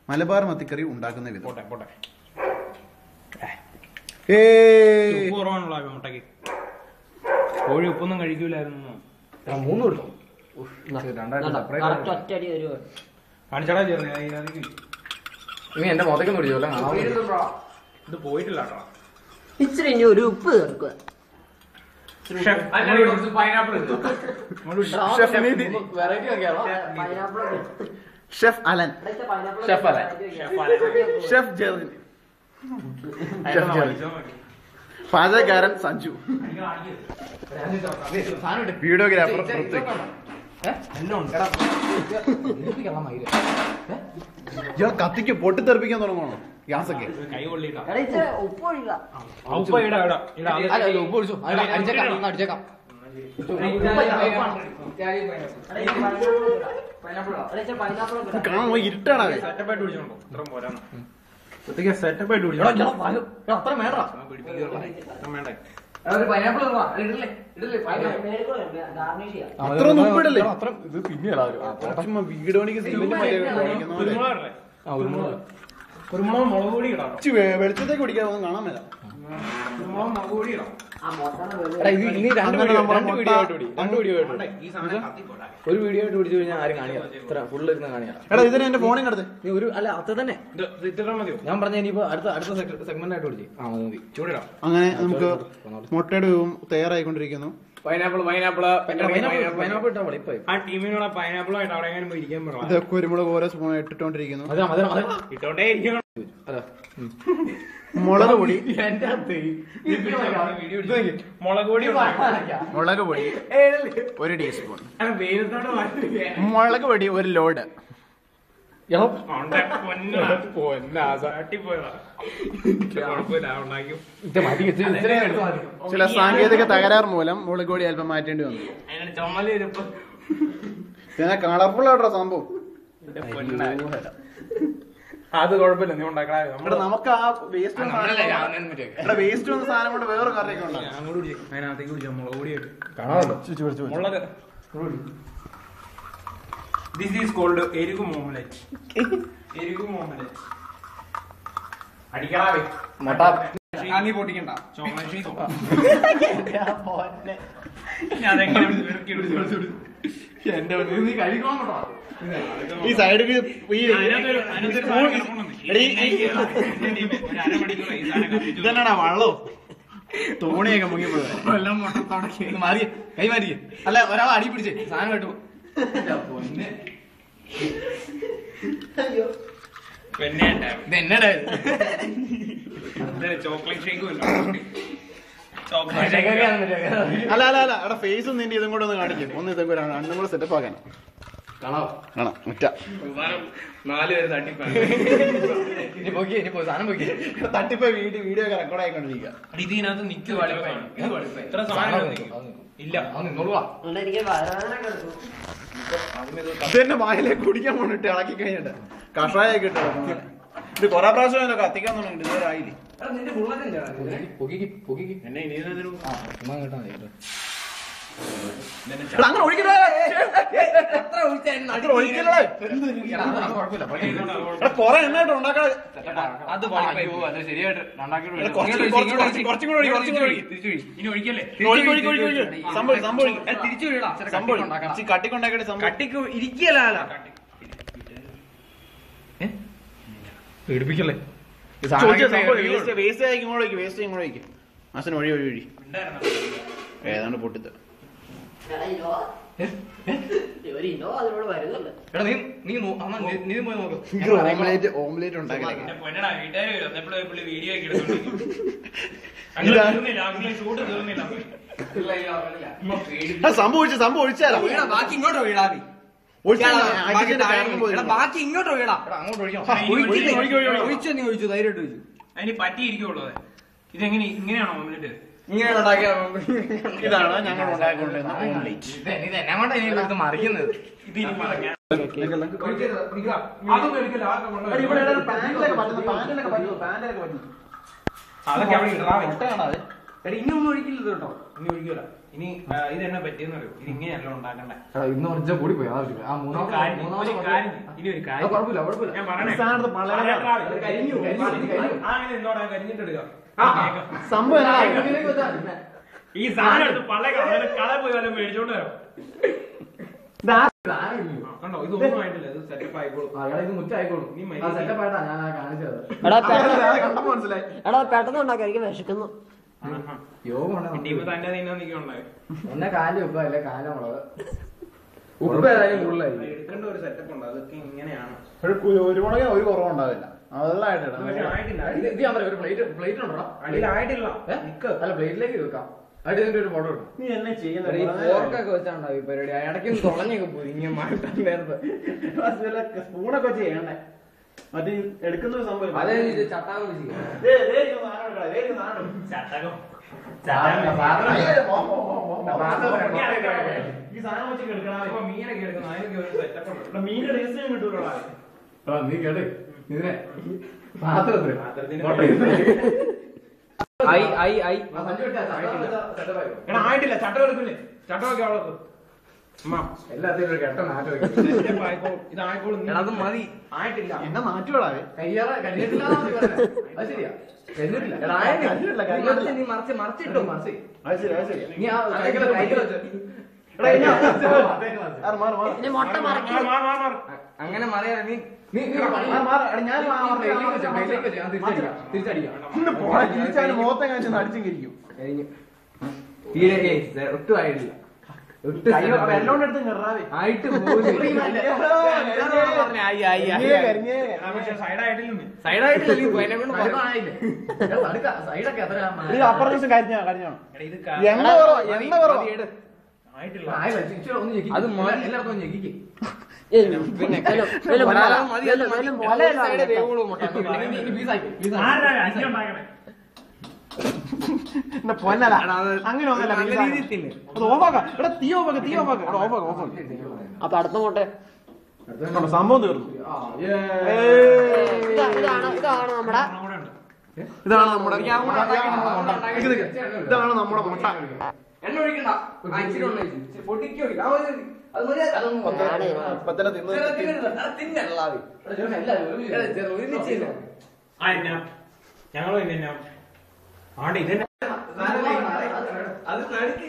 മലബാർ മത്തിക്കറി ഉണ്ടാക്കുന്ന വിധം. കോഴി ഉപ്പൊന്നും കഴിക്കൂലായിരുന്നു. 3 കിട്ടും. കാണിച്ചടാ ചേർന്ന് ഇനി എന്റെ മുതക്കൊന്നും പിടിച്ചോല്ല. ഇത് പോയിട്ടില്ല കേട്ടോ. ഇച്ചിരി ഇനി ഒരു ഉപ്പ് ചേർക്കുക. വെറൈറ്റി ഒക്കെയാണോ? ഷെഫ് അലൻ, ഷെഫ് ജെറിൻ, പാചകക്കാരൻ സഞ്ജു, വീഡിയോഗ്രാഫർ പൃഥ്വി. കത്തിക്ക് പൊട്ടിത്തെറിപ്പിക്കാൻ തുടങ്ങണോ ഗ്യാസൊക്കെ? കൈ കൊള്ളിട്ടാ ഉപ്പ് ഒഴിക്കുക. ഉപ്പ് ഉപ്പ് ഒഴിച്ചു അടിച്ചേക്കാം. കാണാൻ ഇരുട്ടാണ്. സെറ്റപ്പായിട്ട് പിടിച്ചോണ്ടോ? ഇത്രയും പോരാ. സെറ്റപ്പായിട്ട് പിടിച്ചോ. അത്ര വേണ്ട. വേണ്ടേ? അത്ര ഉപ്പിടല്ലേ? അത്ര ഇത് പിന്നെയല്ല വീടോണിക്ക് സിമെന്റ് കുരുമുളക് മുളക് പൊടി ഇടാം. വെളിച്ചത്തേക്ക് കുടിക്കാൻ കാണാൻ മേല. കുരുമുളക് മുളക് പൊടി ഇടാം. ഇനി 2 വീഡിയോ ആയിട്ട് പിടി. 2 വീഡിയോ ആയിട്ട് ഈ സമയം കത്തിപ്പോട്ടെ. ഒരു വീഡിയോ ആയിട്ട് പിടിച്ചു കഴിഞ്ഞാൽ ആരും കാണിയാ. ഇത്ര ഫുള്ള് ഇരുന്ന് കാണിയാ. എടാ ഇതിന് എന്റെ ഫോണിൽ കിടത്ത്. നീ ഒരു അല്ല അത് തന്നെ ഇത്ര മതിയോ? ഞാൻ പറഞ്ഞ ഇനിയിപ്പോ അടുത്ത സെഗ്മെന്റ് ആയിട്ട് പിടിച്ചു. മതി ചൂടിടാം. അങ്ങനെ നമുക്ക് മുട്ടയുടെ തയ്യാറായിക്കൊണ്ടിരിക്കുന്നു. പൈനാപ്പിൾ ഇട്ടാ മതി. ഇപ്പൊ ആ ടീമിനുള്ള പൈനാപ്പിൾ ആയിട്ട് അവിടെ എങ്ങനെ ഇരിക്കാൻ പറയാം. ഇത് കുരുമുളക് ഓരോ സ്പൂൺ ഇട്ടിട്ടോണ്ടിരിക്കുന്നു. ഇട്ടോണ്ടേ ഇരിക്കണം. മുളക് പൊടി, മുളക് പൊടി 1 ടീസ്പൂൺ, മുളക് പൊടി 1 ലോഡ്. ചില സാങ്കേതിക തകരാർ മൂലം മുളക് പൊടി അല്പം മാറ്റേണ്ടി വന്നു. പിന്നെ കളർഫുൾ ആയിട്ടോ സംഭവം. അത് കുഴപ്പമില്ല, നീ ഉണ്ടാക്കണ. നമുക്ക് ആ വേസ്റ്റ് വന്ന സാധനം കൊണ്ട് വേറെ കറിയൊക്കെ ഉണ്ടാകും. അതിനകത്തേക്ക് കുടിച്ചാ മുളക് പൊടിയായിട്ട് കാണാമല്ലോ. മുളക്. ദിസ് ഈസ് കോൾഡ് എരികു മോമലറ്റ്. അടിക്കടാവേ. നീ പൊട്ടിക്കണ്ട. ചോക്ലേറ്റ് ഷേക്ക് അതെങ്ങനെ എന്റെ നീ കഴിക്കണോ? ഈ സൈഡിൽ ഇതന്നെടാ വള്ളോ തോണിയൊക്കെ മുങ്ങിപ്പോയി. മാറിയ കൈ മാറിയേ. അല്ല ഒരാൾ അടി പിടിച്ചേ സാധനം കേട്ടു. ചോക്ലേറ്റ് ഷേക്ക് അല്ല അവിടെ ഫേസും നിന്റെ ഇതും കൂടെ ഒന്ന് കാണിക്കും. ഒന്ന് ഇതൊക്കെ രണ്ടും കൂടെ സെറ്റപ്പ് ആക്കാൻ കാണാം. മുറ്റ 4 പേര് തട്ടിപ്പാണ്. സാധനം പോയി തട്ടിപ്പോ വീഡിയോ ഒക്കെ റെക്കോർഡ് ആയിക്കൊണ്ടിരിക്കുക. ഇതിനകത്ത് നിൽക്കുക ഇത്ര സാധനം ഇല്ല. ഇതെന്നെ വായിലേക്ക് കുടിക്കാൻ പോണിട്ട് ഇളക്കി കഴിഞ്ഞിട്ട് കഷായൊക്കെ ഇട്ട് ഇത് കൊറേ പ്രാവശ്യം കത്തിക്കാൻ തുടങ്ങിട്ട് ഇതുവരെ ആയില്ലേ. അങ്ങനെ ഒഴിക്കണേ കൊറേ എണ്ണായിട്ട് ഉണ്ടാക്കാതെ ശരിയായിട്ട് ഇനി ഒഴിക്കല്ലേ? കട്ടിക്കൊണ്ടാക്കട്ടെ. കട്ടിക്ക് ഇരിക്കല പേടിപ്പിക്കല്ലേ? വേസ്റ്റ് ആയിക്കോളേക്ക്. വേസ്റ്റ് ഇങ്ങോട്ടേക്ക് മാസം വഴി ഏതാണ്ട് പൊട്ടിത്ത. ഓംലേറ്റ് ഉണ്ടാക്കി സംഭവിച്ചാലോ? ബാക്കി ഇങ്ങോട്ടോ വീടാതി. ബാക്കി ഇങ്ങോട്ടോ വീടാ. ഒഴിച്ചു ധൈര്യമായിട്ട് ഒഴിച്ചു. അതിന് പറ്റിയിരിക്കുള്ളൂ. ഇതെങ്ങനെ ഇങ്ങനെയാണോ ഓംലെറ്റ്? ഇങ്ങനെ ഉണ്ടാക്കിയ ഇതാണ് ഞങ്ങൾ ഉണ്ടാക്കിക്കൊണ്ടിരുന്ന ഇത് മറിക്കുന്നത്. അതൊക്കെ അവിടെ ഇന്നൊന്നും ഒഴിക്കില്ല കേട്ടോ. ഇനി ഒഴിക്കൂല. ഇനി ഇതെന്നെ പറ്റിയെന്ന് അറിയോ? ഇത് ഇങ്ങനെയല്ല ഉണ്ടാക്കണ്ടേ. ഇന്ന് കുറച്ച് കൂടി പോയി. ആ മൂന്നാമത്തെ ഇനി ഒരു കാര്യം കുഴപ്പമില്ല. ഞാൻ പറയണേ. അങ്ങനെ ഇന്നോടാ കരിഞ്ഞിട്ടെടുക്കാം. സംഭവം ഈ സാധനം എടുത്ത് കട പോയി വല്ല മേടിച്ചോണ്ട് വരാം. കണ്ടോ, ഇതൊന്നും ആയിട്ടില്ല. ഇത് സെറ്റപ്പ് ആയിക്കോളും. മുറ്റായിക്കോളും. നീ സെറ്റപ്പ് ആയിട്ടാ ഞാൻ കാണിച്ചത്. മനസ്സിലായി. എടാ പെട്ടെന്ന് ഉണ്ടാക്കി എനിക്ക് വിശക്കുന്നു. യോഗം തന്നെ തിന്നാൻ നിൽക്കുന്നുണ്ടായി. എന്നെ കാല് ഉപ്പ അല്ലെ കാല മുളക് ഉപ്പ് ഏതായാലും കൂടുതലായി. എടുക്കേണ്ട ഒരു സെറ്റപ്പ് ഉണ്ട്. അതൊക്കെ ഇങ്ങനെയാണ്. ഒരു മുളകിന് ഒരു കുറവുണ്ടാവില്ല. വെള്ളമായിട്ട് ആയിട്ടില്ല. ഇത് ഞാൻ പറയാം. ഒരു പ്ലേറ്റ് ഉണ്ടോ? അടിയിലായിട്ടില്ല. അല്ല പ്ലേറ്റിലേക്ക് വെക്കാം. അടിയിൽ ഒരു ഫോട്ടോ ഇട്ടു. നീ എന്നെ ചെയ്യുന്നത് ഫോർക്കൊക്കെ വെച്ചാണ്ടാവും ഈ പരിപാടി. ഇടയ്ക്ക് തുളഞ്ഞൊക്കെ പോയി ഇങ്ങനെ മാറ്റാൻ നേരത്തെ സ്പൂണൊക്കെ വെച്ച് ചെയ്യണ്ടേ. മറ്റേ എടുക്കുന്ന ഒരു സംഭവം അതേ ചട്ടാകം വെച്ച് ഈ സാധനം വെച്ച് എടുക്കണം. മീനൊക്കെ എടുക്കണം. അതിനൊക്കെ ഒരു സെറ്റപ്പ് ഉണ്ട്. മീനിന്റെ രഹസ്യം കിട്ടൂടാ. നീ കേട്ട് ഇതിനെ പാത്രത്തിന് ആയിട്ടില്ല. ചട്ടം എടുക്കില്ലേ? ചട്ടമൊക്കെ അവിടെ എല്ലാത്തിനും ഒരു കെട്ട നാറ്റം. ഇതായിക്കോളും. അത് മതി. ആയിട്ടില്ല. എന്നെ നാറ്റുകളാവേ കഴിഞ്ഞിട്ടില്ല. അത് ശരിയാ. കഴിഞ്ഞിട്ടില്ല. നീ മറിച്ചിട്ടോ മറിച്ച് നീ ആ കൈകള് വെച്ച് ഇനി മുട്ട മറക്കി അങ്ങനെ മറിയാ നീ തിരിച്ചടിക്കാം. മുഖത്തെ കാണിച്ച് അടിച്ചും കിരിക്കും. കഴിഞ്ഞു. ഒട്ടും ആയിട്ടില്ല. വെല്ലോണ്ട് എടുത്ത് ഞെറാവേ ആയിട്ട് സൈഡൊക്കെ എത്ര അപ്പുറത്തെ ദിവസം കരിഞ്ഞാണ്. എണ്ണ കുറവ്. അത് എല്ലാവർക്കും ഞെക്കിക്കും. പിന്നെ പൊന്നല അങ്ങനെ ഒന്നല്ല. അത് ഓഫാക്കാം. എടാ തീ ഓഫാക്കാം. അപ്പൊ അടുത്ത മുട്ടെ സംഭവം തീർന്നു. ഇതാണ് നമ്മുടെ ഇതാണ് നമ്മുടെ മുട്ട. എണ്ണ ഒഴിക്കണ്ട. പൊട്ടിക്ക് ഞങ്ങളും ഇതന്നെ. ആണ്ട് ഇതന്നെ അത് നടുക്ക്